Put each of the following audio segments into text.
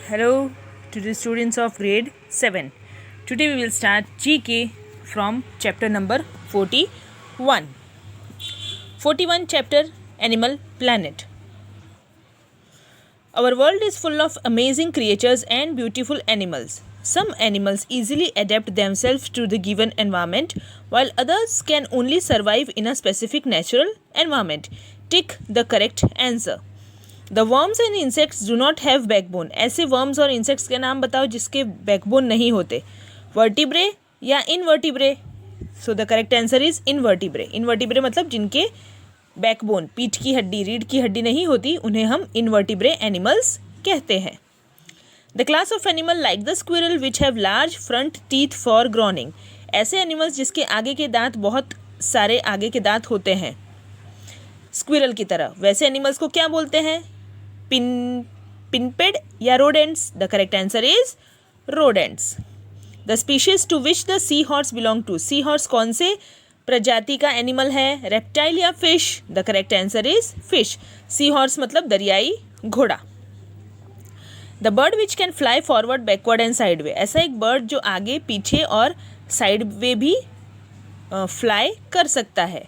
Hello to the students of grade 7. Today we will start GK from chapter number 41. 41 chapter Animal Planet. Our world is full of amazing creatures and beautiful animals. Some animals easily adapt themselves to the given environment, while others can only survive in a specific natural environment. Tick the correct answer. The worms and insects do not have backbone. ऐसे worms और insects के नाम बताओ जिसके backbone नहीं होते. Vertebrate या invertebrate. So the correct answer is invertebrate. Invertebrate मतलब जिनके बैकबोन, पीठ की हड्डी, रीढ़ की हड्डी नहीं होती, उन्हें हम इनवर्टिब्रे एनिमल्स कहते हैं. The class of animal like the squirrel which have large front teeth for gnawing. ऐसे एनिमल्स जिसके आगे के दांत, बहुत सारे आगे के दांत होते हैं स्क्विरल की तरह, वैसे एनिमल्स को क्या बोलते हैं? पिनपेड या rodents. The correct answer is rodents. The species to which the sea horse belong to. Sea horse कौन से प्रजाति का एनिमल है? रेप्टाइल या fish? The correct answer is fish. Sea horse मतलब दरियाई घोड़ा. The bird which can fly forward, backward and side way. ऐसा एक बर्ड जो आगे, पीछे और साइड वे भी फ्लाई कर सकता है.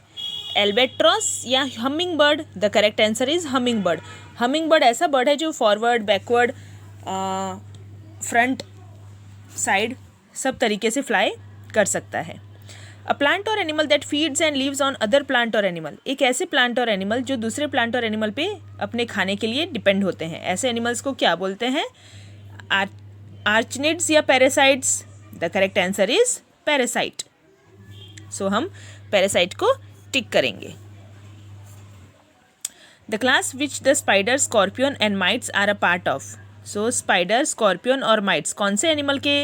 एल्बेट्रॉस या humming bird. The correct answer is humming bird. Humming bird ऐसा बर्ड है जो फॉरवर्ड, बैकवर्ड, फ्रंट, साइड सब तरीके से फ्लाई कर सकता है. A plant or animal that feeds and lives on other plant or animal. एक ऐसे प्लांट और एनिमल जो दूसरे प्लांट और एनिमल पे अपने खाने के लिए डिपेंड होते हैं. ऐसे एनिमल्स को क्या बोलते हैं? आर्चनिड्स या parasites. The correct answer is parasite. So हम पैरासाइट को टिक करेंगे. The class which the spider, scorpion and mites are a part of. So spider, scorpion और माइट्स कौन से एनिमल के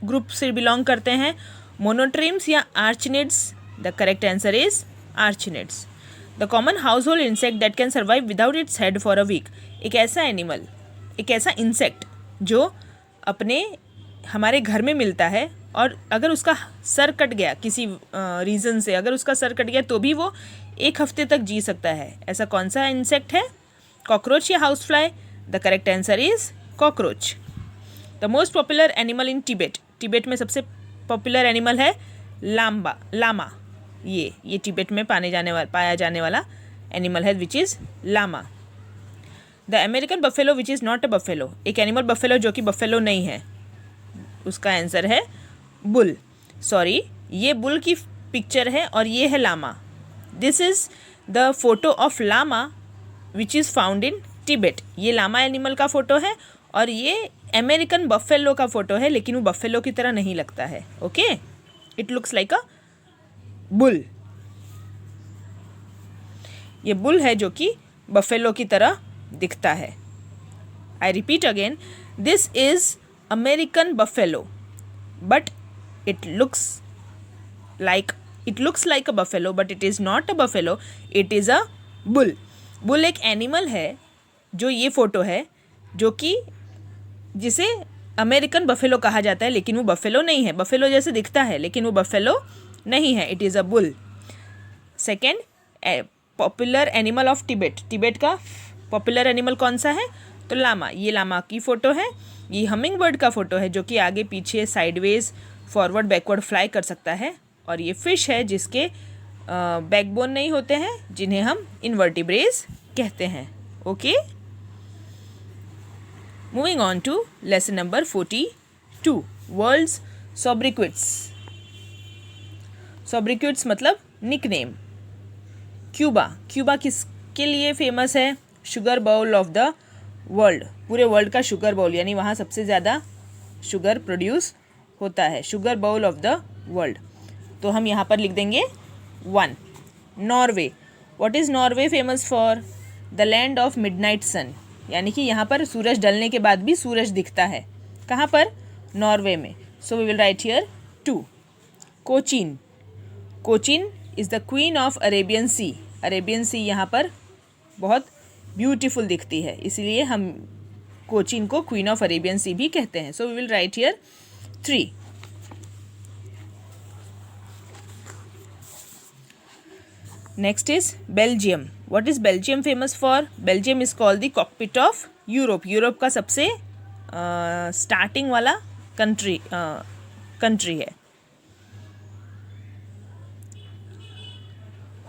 ग्रुप से बिलोंग करते हैं? मोनोट्रीम्स या arachnids. The correct answer is arachnids. The common house hold insect that can survive without its head for a week. एक ऐसा एनिमल, एक ऐसा इंसेक्ट जो अपने हमारे घर में मिलता है और अगर उसका सर कट गया किसी रीज़न से, अगर उसका सर कट गया तो भी वो एक हफ्ते तक जी सकता है. ऐसा कौन सा इंसेक्ट है? कॉकरोच या house fly. The correct answer is cockroach. The most popular animal in Tibet. Tibet में सबसे पॉपुलर एनिमल है लामा. ये टिबेट में पाया जाने वाला एनिमल है which is llama. The American buffalo which is not a buffalo. एक एनिमल बफेलो जो कि बफेलो नहीं है, उसका आंसर है बुल. सॉरी, ये बुल की पिक्चर है और ये है llama. This is the photo of llama which is found in Tibet. ये लामा एनिमल का फ़ोटो है और ये अमेरिकन बफेलो का फ़ोटो है, लेकिन वो बफेलो की तरह नहीं लगता है. Okay, it looks like a bull. ये बुल है जो कि बफेलो की तरह दिखता है. I repeat again, this is American buffalo but it looks like a buffalo, but it is not a buffalo, it is a bull. bull एक animal है जो ये फ़ोटो है, जो कि जिसे अमेरिकन बफेलो कहा जाता है, लेकिन वो बफेलो नहीं है. बफेलो जैसे दिखता है लेकिन वो बफेलो नहीं है. It is a bull. Second, popular animal of Tibet. Tibet का पॉपुलर एनिमल कौन सा है? तो लामा. ये लामा की फ़ोटो है. ये हमिंग बर्ड का फ़ोटो है जो कि आगे, पीछे, साइडवेज, फॉरवर्ड, बैकवर्ड फ्लाई कर सकता है. और ये फ़िश है जिसके बैकबोन नहीं होते हैं, जिन्हें हम इनवर्टिब्रेज कहते हैं. Okay, moving on to lesson number 42, world's sobriquets. Sobriquets मतलब निकनेम. क्यूबा किसके लिए फेमस है? Sugar bowl of the world. पूरे वर्ल्ड का शुगर बाउल, यानी वहाँ सबसे ज़्यादा शुगर प्रोड्यूस होता है. शुगर बाउल ऑफ द वर्ल्ड. तो हम यहाँ पर लिख देंगे 1. Norway. What is Norway famous for? The land of midnight sun. यानी कि यहाँ पर सूरज ढलने के बाद भी सूरज दिखता है. कहाँ पर? नॉर्वे में. So we will write here 2. Cochin. Cochin is the queen of Arabian sea. Arabian sea यहाँ पर बहुत ब्यूटीफुल दिखती है, इसीलिए हम कोचीन को क्वीन ऑफ अरेबियन सी भी कहते हैं. So we will write here 3. Next is Belgium. What is Belgium famous for? Belgium is called the cockpit of Europe का सबसे स्टार्टिंग वाला कंट्री है।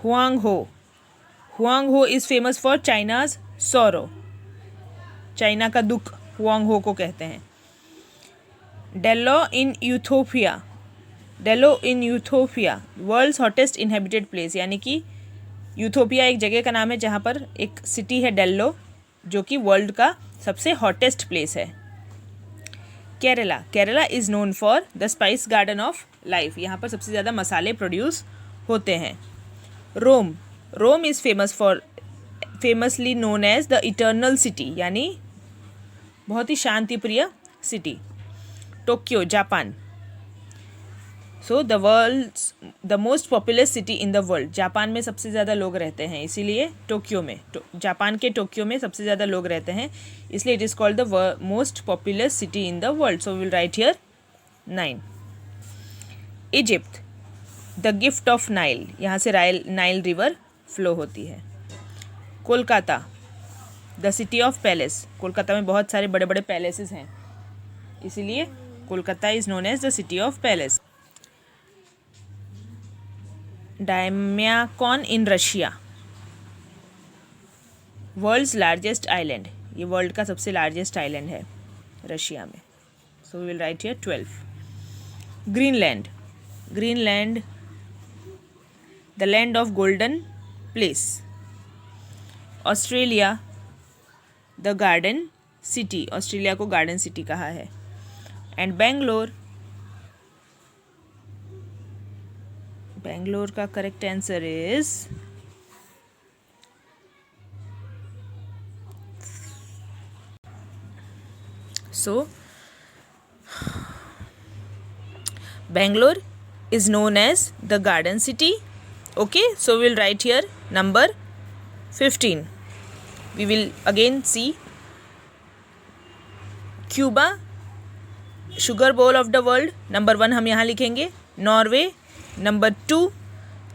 Huang Ho is famous for China's sorrow, China का दुख Huang Ho को कहते हैं। Dallol in Ethiopia world's hottest inhabited place, यानी कि यूथोपिया एक जगह का नाम है जहाँ पर एक सिटी है डेल्लो, जो कि वर्ल्ड का सबसे हॉटेस्ट प्लेस है। Kerala is known for the spice garden of life, यहाँ पर सबसे ज़्यादा मसाले प्रोड्यूस होते हैं। Rome is famously known as the eternal city, यानी बहुत ही शांतिप्रिय city. Tokyo Japan, so the most populous city in the world, Japan में सबसे ज़्यादा लोग रहते हैं, इसीलिए जापान के टोक्यो में सबसे ज़्यादा लोग रहते हैं, इसलिए it is called the most populous city in the world. So will write here 9। Egypt, the gift of Nile, यहाँ से नाइल रिवर फ्लो होती है। Kolkata, the city of palace, Kolkata में बहुत सारे बड़े बड़े पैलेसेस हैं, इसीलिए Kolkata is known as the city of palace. Oymyakon in Russia, world's largest island, ये वर्ल्ड का सबसे लार्जेस्ट आइलैंड है रशिया में। So we will write here 12। Greenland, the land of golden place. Australia, the garden city, Australia को garden city कहा है। And Bangalore का correct answer is Bangalore is known as the garden city. Okay, so we'll write here number 15. We will again see Cuba, sugar bowl of the world, number 1 हम यहाँ लिखेंगे। Norway, number 2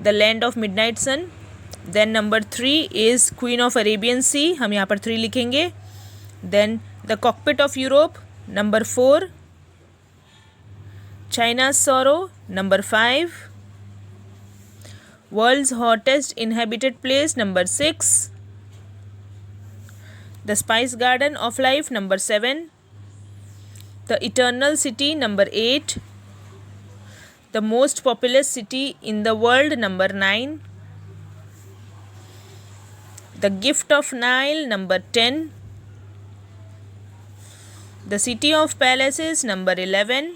the land of midnight sun, then number 3 is Queen of Arabian Sea, हम यहाँ पर 3 लिखेंगे। Then the cockpit of Europe, number 4 China's sorrow, number 5 world's hottest inhabited place, number 6 the spice garden of life, number 7 the eternal city, number 8 the most populous city in the world, number 9 the gift of Nile, number 10 the city of palaces, number 11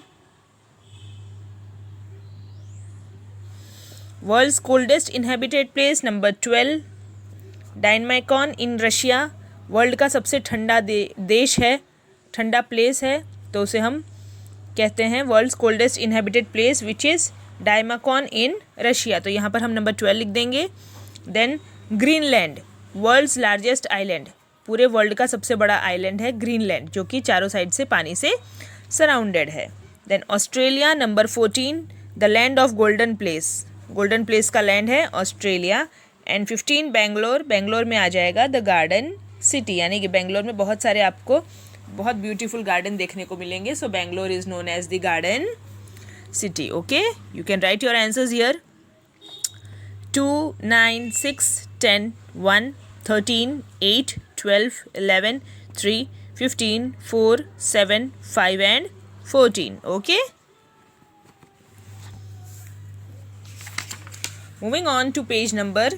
world's coldest inhabited place, number 12 Oymyakon in Russia, world का सबसे ठंडा देश है, ठंडा place है, तो उसे हम कहते हैं world's coldest inhabited place which is Oymyakon in Russia, तो यहाँ पर हम नंबर 12 लिख देंगे। Then Greenland, world's largest island, पूरे वर्ल्ड का सबसे बड़ा आइलैंड है ग्रीनलैंड, जो कि चारों साइड से पानी से सराउंडेड है। Then Australia, number 14 the land of golden fleece, golden fleece का लैंड है ऑस्ट्रेलिया। एंड 15 बेंगलोर में आ जाएगा द गार्डन सिटी, यानी कि बेंगलोर में बहुत सारे आपको बहुत ब्यूटीफुल गार्डन देखने को मिलेंगे। So Bangalore is known as the garden city. Okay, you can write your answers here 2, 9, 6, 10, 1, 13, 8, 12, 11, 3, 15, 4, 7, 5 and 14. Okay. Moving on to page number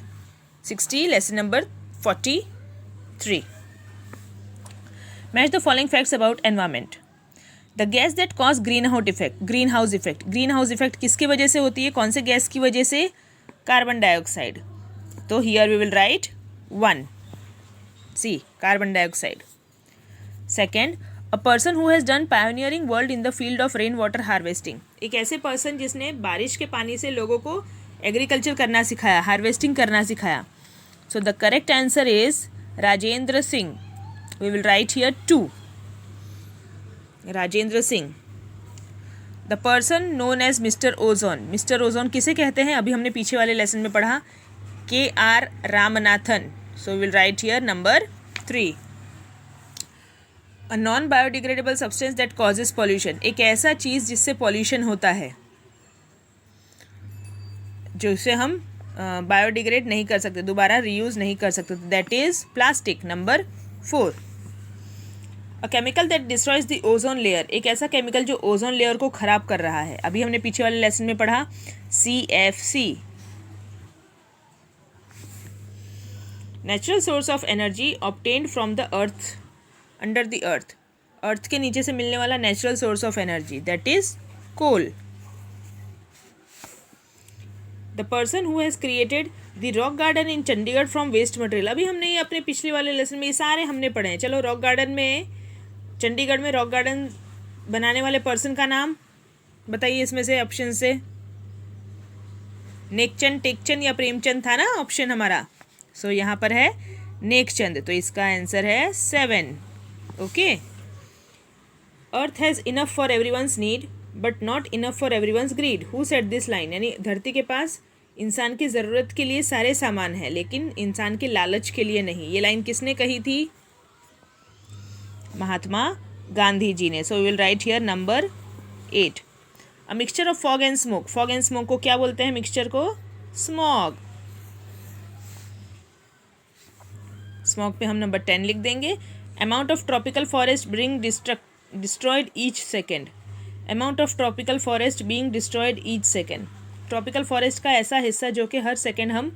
60, lesson number 43. Match the following facts about environment. The gas that cause greenhouse effect. Greenhouse effect किसकी वजह से होती है, कौन से gas की वजह से? Carbon dioxide. तो here we will write 1. C, carbon dioxide. Second, a person who has done pioneering work in the field of rain water harvesting. एक ऐसे पर्सन जिसने बारिश के पानी से लोगों को एग्रीकल्चर करना सिखाया, हार्वेस्टिंग करना सिखाया। So the correct answer is Rajendra Singh. We will write here 2, Rajendra Singh. The person known as mister ozone, mister ozone किसे कहते हैं? अभी हमने पीछे वाले लेसन में पढ़ा, KR Ramanathan. So will write here number 3। A non biodegradable substance that causes pollution, एक ऐसा चीज़ जिससे पॉल्यूशन होता है, जिसे हम बायोडिग्रेड नहीं कर सकते, दोबारा रीयूज़ नहीं कर सकते, that is plastic. Number 4, a chemical that destroys the ozone layer, एक ऐसा केमिकल जो ओजोन लेयर को ख़राब कर रहा है। अभी हमने पीछे वाले लेसन में पढ़ा CFC। Natural source of energy obtained from the earth, under the earth, earth के नीचे से मिलने वाला natural source of energy, that is coal. The person who has created the rock garden in Chandigarh from waste material, अभी हमने ये अपने पिछले वाले लेसन में ये सारे हमने पढ़े हैं। चलो, रॉक गार्डन में, चंडीगढ़ में रॉक गार्डन बनाने वाले पर्सन का नाम बताइए इसमें से, ऑप्शन से। नेकचंद, टेकचंद या प्रेमचंद था ना ऑप्शन हमारा। सो यहाँ पर है नेकचंद, तो इसका आंसर है 7। Okay. Earth has enough for everyone's need but not enough for everyone's greed, who said this line, यानी धरती के पास इंसान की ज़रूरत के लिए सारे सामान हैं लेकिन इंसान के लालच के लिए नहीं। ये लाइन किसने कही थी? महात्मा गांधी जी ने। So we will write here number 8। A mixture of fog and smoke, fog and smoke को क्या बोलते हैं? मिक्सचर को स्मॉग। स्मॉग पे हम नंबर 10 लिख देंगे। Amount of tropical forest being destroyed each second, amount of tropical forest being destroyed each second, tropical forest का ऐसा हिस्सा जो कि हर सेकेंड हम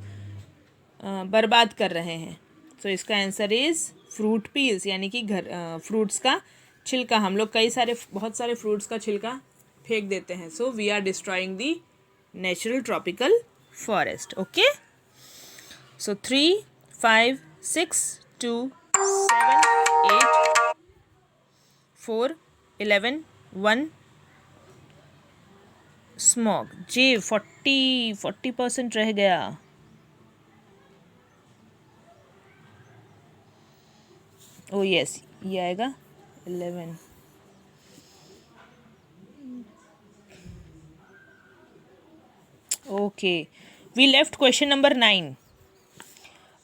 बर्बाद कर रहे हैं। सो इसका आंसर इज़ फ्रूट पील्स, यानी कि फ्रूट्स का छिलका। हम लोग बहुत सारे फ्रूट्स का छिलका फेंक देते हैं। So we are destroying the natural tropical forest. Okay. So 3, 5, 6, 2, 7, 8, 4, 11, 1 smog. जी 40% रह गया। ओ यस, ये आएगा 11। Okay, we left question number 9।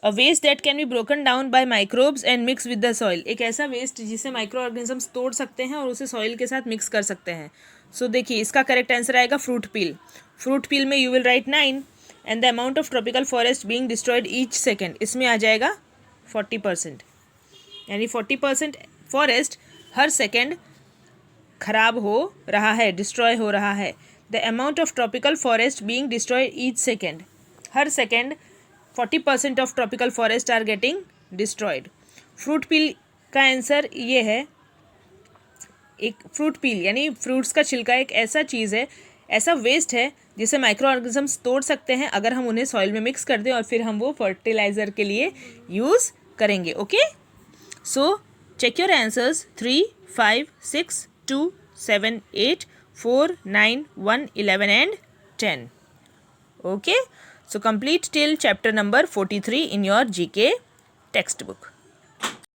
A waste that can be broken down by microbes and mix with the soil, एक ऐसा waste जिसे micro organisms तोड़ सकते हैं और उसे सॉइल के साथ मिक्स कर सकते हैं। सो देखिए, इसका करेक्ट आंसर आएगा फ्रूट पील। फ्रूट पील में you will write 9 and the amount of tropical forest being destroyed each second, इसमें आ जाएगा 40%, यानी 40% फॉरेस्ट हर सेकेंड खराब हो रहा है, डिस्ट्रॉय हो रहा है। The amount of tropical forest being destroyed each second, हर second 40% of tropical forest are getting destroyed. Fruit peel का आंसर ये है, एक फ्रूट पील यानी फ्रूट्स का छिलका एक ऐसा चीज़ है, ऐसा वेस्ट है जिसे माइक्रो ऑर्गेनिजम्स तोड़ सकते हैं अगर हम उन्हें सॉइल में मिक्स कर दें और फिर हम वो फर्टिलाइज़र के लिए यूज़ करेंगे। Okay, so check your answers 3, 5, 6, 2, 7, 8, 4, 9, 1, 11 and 10. Okay, so complete till chapter number 43 in your GK textbook.